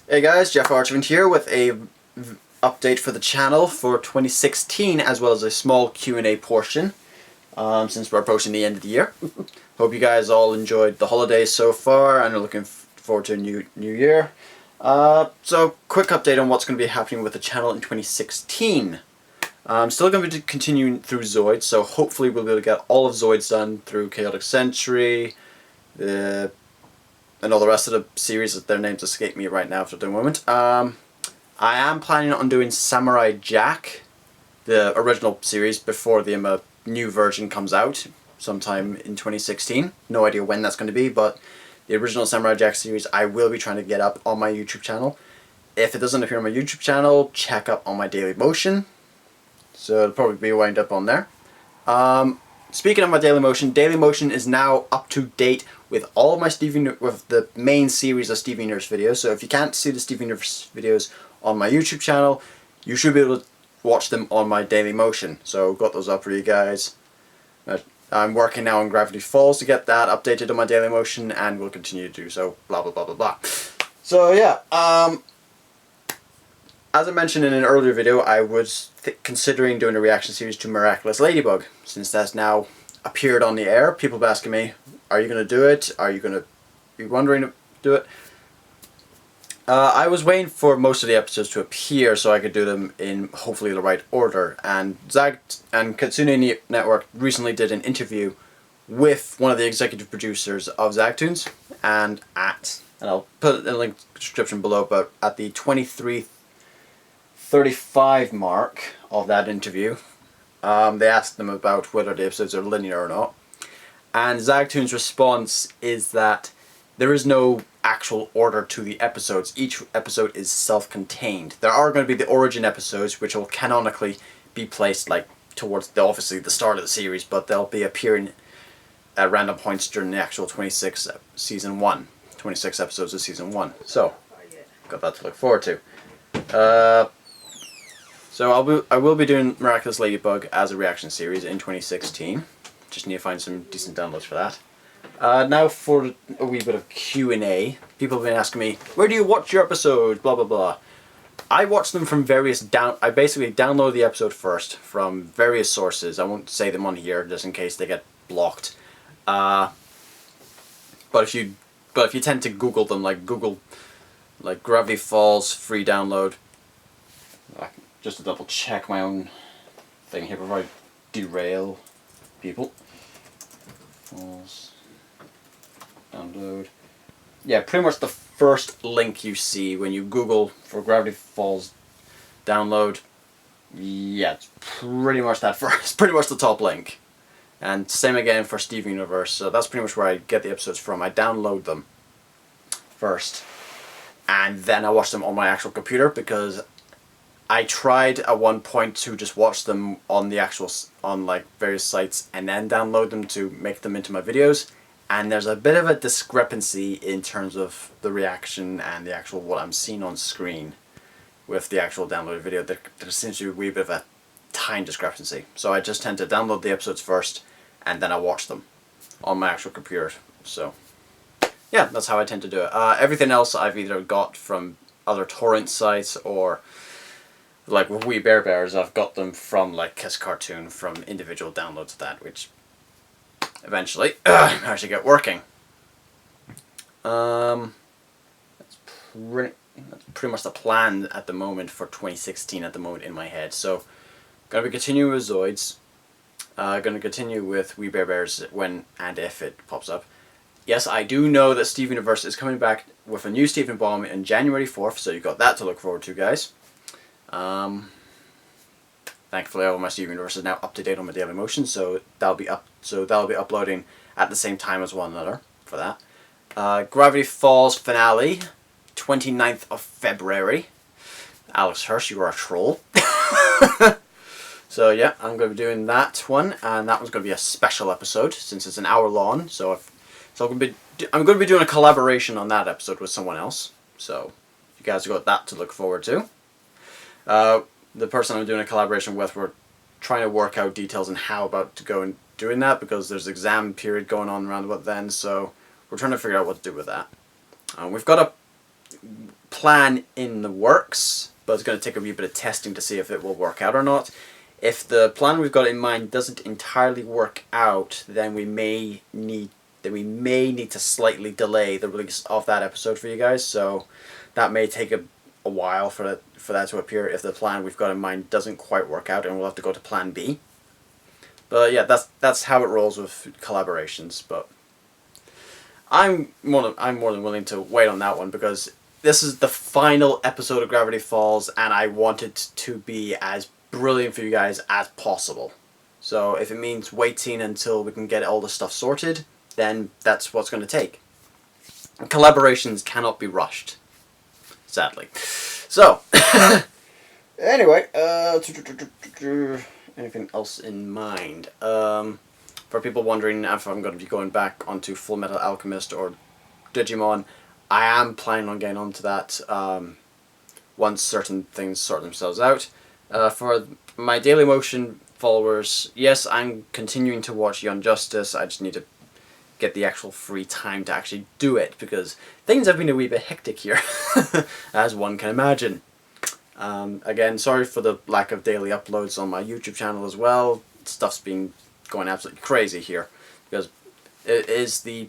Hey guys, JaffaArchfiend here with a update for the channel for 2016 as well as a small Q&A portion since we're approaching the end of the year. Hope you guys all enjoyed the holidays so far and are looking forward to a new year. So quick update on what's going to be happening with the channel in 2016. I'm still going to be continuing through Zoids, so hopefully we'll be able to get all of Zoids done through Chaotic Century, and all the rest of the series. Their names escape me right now for the moment. I am planning on doing Samurai Jack, the original series, before the new version comes out sometime in 2016. No idea when that's going to be, but the original Samurai Jack series I will be trying to get up on my YouTube channel. If it doesn't appear on my YouTube channel, check up on my Daily Motion. So it'll probably be wind up on there. Speaking of my Daily Motion is now up to date with all of my with the main series of Stevie Universe videos. So if you can't see the Stevie Universe videos on my YouTube channel, you should be able to watch them on my Daily Motion. So got those up for you guys. I'm working now on Gravity Falls to get that updated on my Daily Motion, and will continue to do so. Blah blah blah blah blah. So yeah. As I mentioned in an earlier video, I was considering doing a reaction series to Miraculous Ladybug. Since that's now appeared on the air, people have been asking me, are you going to do it? Are you going to be wondering to do it? I was waiting for most of the episodes to appear so I could do them in hopefully the right order. And Katsune Network recently did an interview with one of the executive producers of Zagtoons, and I'll put a link in the description below, but at the 23:35 mark of that interview, they asked them about whether the episodes are linear or not, and Zagtoons' response is that there is no actual order to the episodes. Each episode is self-contained. There are going to be the origin episodes, which will canonically be placed like towards obviously the start of the series, but they'll be appearing at random points during the actual 26 episodes of season 1. So got that to look forward to. So I will be doing Miraculous Ladybug as a reaction series in 2016. Just need to find some decent downloads for that. Now for a wee bit of Q&A. People have been asking me, where do you watch your episodes? Blah blah blah. I watch them from various I basically download the episode first from various sources. I won't say them on here just in case they get blocked. But if you tend to Google them, like Gravity Falls free download. Just to double check my own thing here before I derail people. Falls download. Yeah, pretty much the first link you see when you Google for Gravity Falls download. Yeah, it's pretty much that first, pretty much the top link. And same again for Stevie Universe. So that's pretty much where I get the episodes from. I download them first, and then I watch them on my actual computer, because I tried at one point to just watch them on like various sites and then download them to make them into my videos, and there's a bit of a discrepancy in terms of the reaction and the actual what I'm seeing on screen with the actual downloaded video. There seems to be a wee bit of a time discrepancy, so I just tend to download the episodes first and then I watch them on my actual computer. So yeah, that's how I tend to do it. Everything else I've either got from other torrent sites, or like with Wee Bear Bears, I've got them from like Kiss Cartoon, from individual downloads of that, which eventually actually get working. That's pretty much the plan at the moment for 2016 at the moment in my head. So gonna be continuing with Zoids. Gonna continue with Wee Bear Bears when and if it pops up. Yes, I do know that Stevie Universe is coming back with a new Stephen Bomb on January 4th, so you've got that to look forward to, guys. Thankfully all my Stevie Universe is now up to date on my Daily Motion, so that'll be uploading at the same time as one another for that. Gravity Falls finale, 29th of February. Alex Hirsch, you are a troll. So yeah, I'm going to be doing that one, and that one's going to be a special episode since it's an hour long. So I'm going to be doing a collaboration on that episode with someone else. So you guys have got that to look forward to. The person I'm doing a collaboration with, we're trying to work out details on how about to go and doing that, because there's exam period going on around about then, so we're trying to figure out what to do with that. We've got a plan in the works, but it's going to take a wee bit of testing to see if it will work out or not. If the plan we've got in mind doesn't entirely work out, then we may need to slightly delay the release of that episode for you guys. So that may take a while for that to appear if the plan we've got in mind doesn't quite work out, and we'll have to go to plan B. But yeah, that's how it rolls with collaborations. But I'm more than willing to wait on that one, because this is the final episode of Gravity Falls, and I want it to be as brilliant for you guys as possible. So if it means waiting until we can get all the stuff sorted, then that's what's going to take. Collaborations cannot be rushed, sadly. So, anyway, anything else in mind? For people wondering if I'm going to be going back onto Full Metal Alchemist or Digimon, I am planning on getting onto that once certain things sort themselves out. For my Daily Motion followers, yes, I'm continuing to watch Young Justice. I just need to get the actual free time to actually do it, because things have been a wee bit hectic here, as one can imagine. Again, sorry for the lack of daily uploads on my YouTube channel as well. Stuff's been going absolutely crazy here, because it is the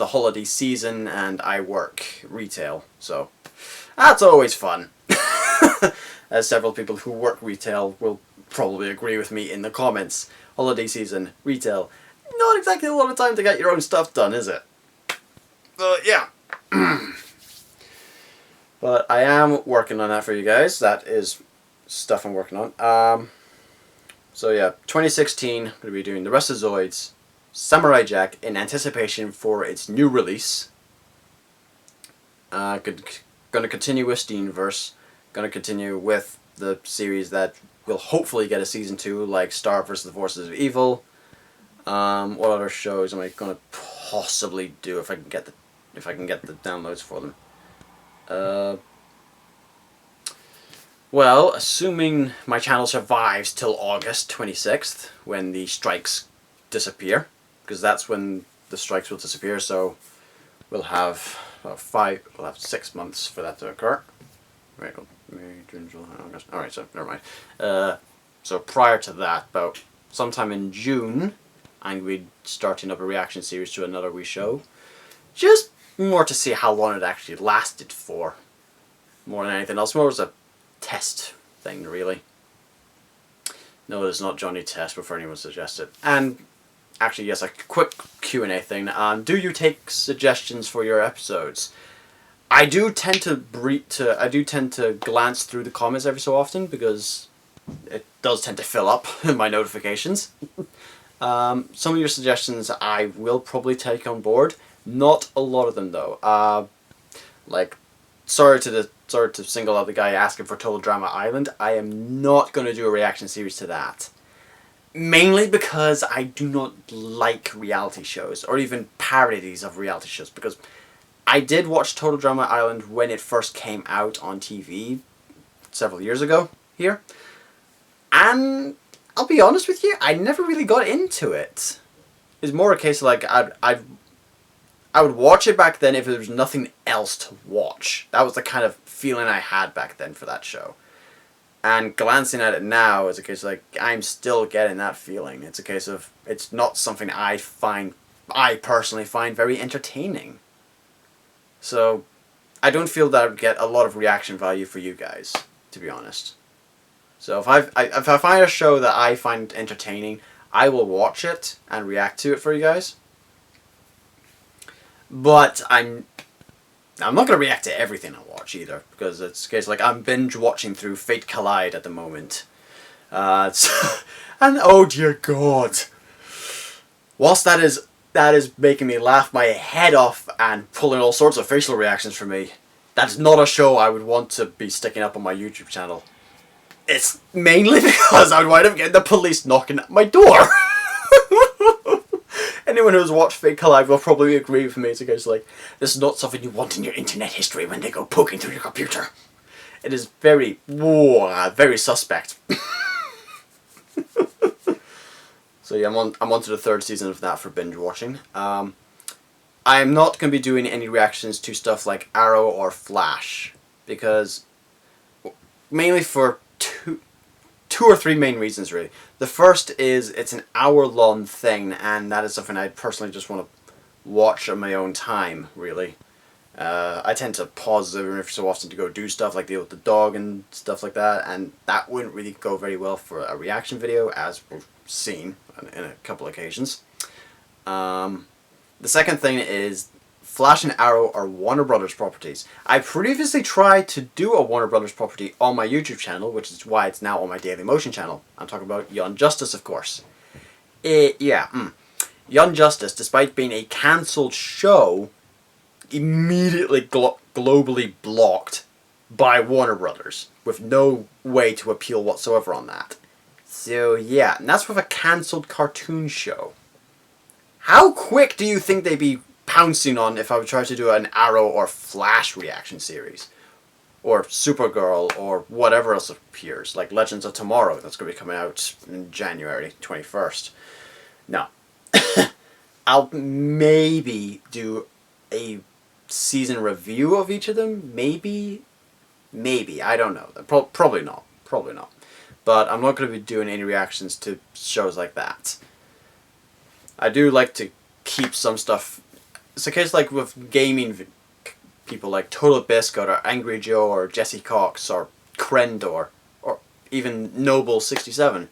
holiday season and I work retail, so that's always fun. As several people who work retail will probably agree with me in the comments. Holiday season, retail, not exactly a lot of time to get your own stuff done, is it? But yeah. But I am working on that for you guys. That is stuff I'm working on. So yeah, 2016, I'm going to be doing the rest of Zoids, Samurai Jack, in anticipation for its new release. Going to continue with Steamverse. Going to continue with the series that will hopefully get a season 2, like Star vs. the Forces of Evil. What other shows am I going to possibly do if I can get the downloads for them? Well, assuming my channel survives till August 26th, when the strikes disappear, because that's when the strikes will disappear. So we'll have 6 months for that to occur. Right, May, June, July, August. All right, so never mind. So prior to that, about sometime in June, I'm going to be starting up a reaction series to another wee show. Just more to see how long it actually lasted for. More than anything else. More as a test thing, really. No, it's not Johnny Test before anyone suggests it. And actually, yes, a quick Q&A thing. Do you take suggestions for your episodes? I do tend to glance through the comments every so often, because it does tend to fill up my notifications. Some of your suggestions I will probably take on board. Not a lot of them though. Like, sorry to single out the guy asking for Total Drama Island. I am not going to do a reaction series to that. Mainly because I do not like reality shows, or even parodies of reality shows, because I did watch Total Drama Island when it first came out on TV several years ago here, and I'll be honest with you, I never really got into it. It's more a case of like I would watch it back then if there was nothing else to watch. That was the kind of feeling I had back then for that show. And glancing at it now is a case of like, I'm still getting that feeling. It's a case of, it's not something I personally find very entertaining. So I don't feel that I would get a lot of reaction value for you guys, to be honest. So if I find a show that I find entertaining, I will watch it and react to it for you guys. But I'm not going to react to everything I watch either, because it's a case like I'm binge watching through Fate Collide at the moment. And oh dear God, whilst that is making me laugh my head off and pulling all sorts of facial reactions from me, that's not a show I would want to be sticking up on my YouTube channel. It's mainly because I would wind up getting the police knocking at my door. Anyone who's watched Fate Collide will probably agree with me. It's a case like, this is not something you want in your internet history when they go poking through your computer. It is very, very suspect. So yeah, I'm on to the 3rd season of that for binge watching. I'm not going to be doing any reactions to stuff like Arrow or Flash, because mainly for two or three main reasons, really. The first is it's an hour-long thing, and that is something I personally just want to watch on my own time, really. I tend to pause every so often to go do stuff like deal with the dog and stuff like that, and that wouldn't really go very well for a reaction video, as we've seen in a couple occasions. The second thing is Flash and Arrow are Warner Brothers properties. I previously tried to do a Warner Brothers property on my YouTube channel, which is why it's now on my Daily Motion channel. I'm talking about Young Justice, of course. Young Justice, despite being a cancelled show, immediately globally blocked by Warner Brothers, with no way to appeal whatsoever on that. So yeah, and that's with a cancelled cartoon show. How quick do you think they'd be pouncing on if I would try to do an Arrow or Flash reaction series? Or Supergirl, or whatever else appears, like Legends of Tomorrow, that's going to be coming out in January 21st. No. I'll maybe do a season review of each of them, maybe, I don't know. Probably not. But I'm not going to be doing any reactions to shows like that. I do like to keep some stuff. It's a case like with gaming people like Total Biscuit or Angry Joe or Jesse Cox or Crendor or even Noble67.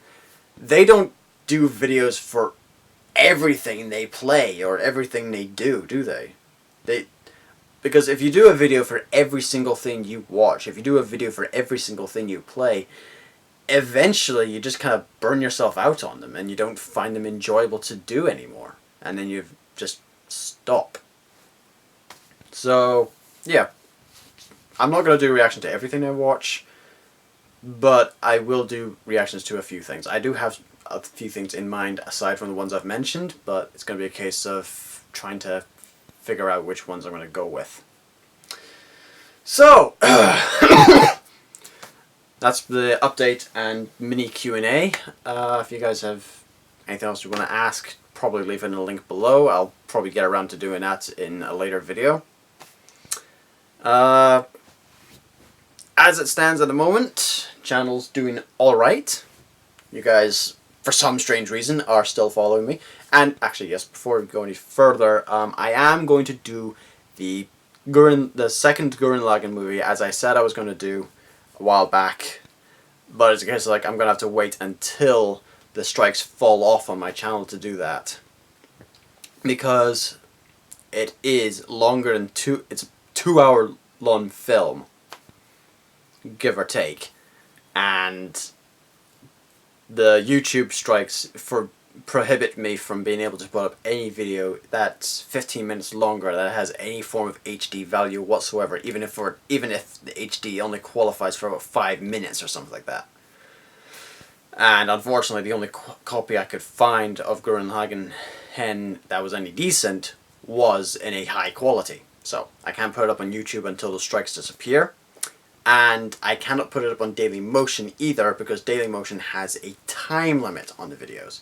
They don't do videos for everything they play or everything they do they? Because if you do a video for every single thing you watch, if you do a video for every single thing you play, eventually you just kind of burn yourself out on them and you don't find them enjoyable to do anymore. And then you just stop. So, yeah. I'm not going to do a reaction to everything I watch, but I will do reactions to a few things. I do have a few things in mind aside from the ones I've mentioned, but it's going to be a case of trying to figure out which ones I'm going to go with. So, that's the update and mini Q&A. If you guys have anything else you want to ask, probably leave it in a link below. I'll probably get around to doing that in a later video. As it stands at the moment, channel's doing alright. You guys, for some strange reason, are still following me. And actually, yes, before we go any further, I am going to do the second Gurren Lagann movie, as I said I was going to do a while back. But it's a case of, like, I'm going to have to wait until the strikes fall off on my channel to do that. Because it is longer than it's a 2-hour long film, give or take. And the YouTube strikes prohibit me from being able to put up any video that's 15 minutes longer that has any form of HD value whatsoever, even if the HD only qualifies for about 5 minutes or something like that. And unfortunately, the only copy I could find of Gurren Lagann that was any decent was in a high quality. So I can't put it up on YouTube until the strikes disappear. And I cannot put it up on Daily Motion either, because Daily Motion has a time limit on the videos.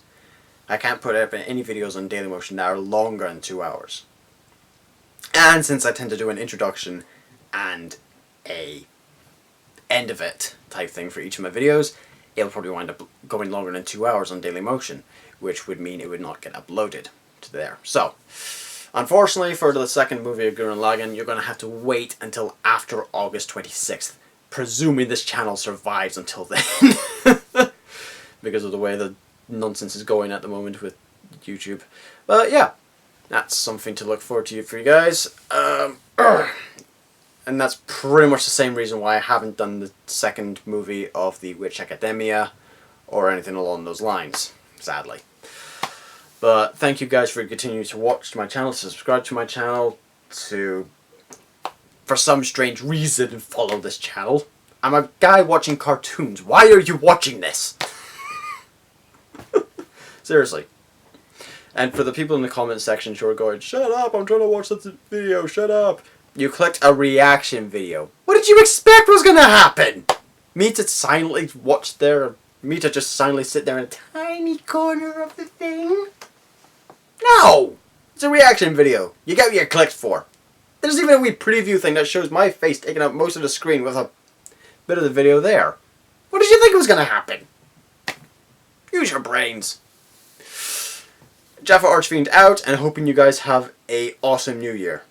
I can't put up any videos on Daily Motion that are longer than 2 hours. And since I tend to do an introduction and a end of it type thing for each of my videos, it'll probably wind up going longer than 2 hours on Daily Motion, which would mean it would not get uploaded to there. So, unfortunately, for the second movie of Gurren Lagann, you're going to have to wait until after August 26th, presuming this channel survives until then. Because of the way the nonsense is going at the moment with YouTube. But yeah, that's something to look forward to for you guys. And that's pretty much the same reason why I haven't done the second movie of The Witch Academia or anything along those lines, sadly. But thank you guys for continuing to watch my channel, to subscribe to my channel, to, for some strange reason, follow this channel. I'm a guy watching cartoons. Why are you watching this? Seriously. And for the people in the comment section who are going, shut up, I'm trying to watch this video, shut up. You clicked a reaction video. What did you expect was going to happen? Me to silently watch there, me to just silently sit there in a tiny corner of the thing? No! It's a reaction video. You get what you're clicked for. There's even a wee preview thing that shows my face taking up most of the screen with a bit of the video there. What did you think was going to happen? Use your brains. JaffaArchfiend out, and hoping you guys have an awesome new year.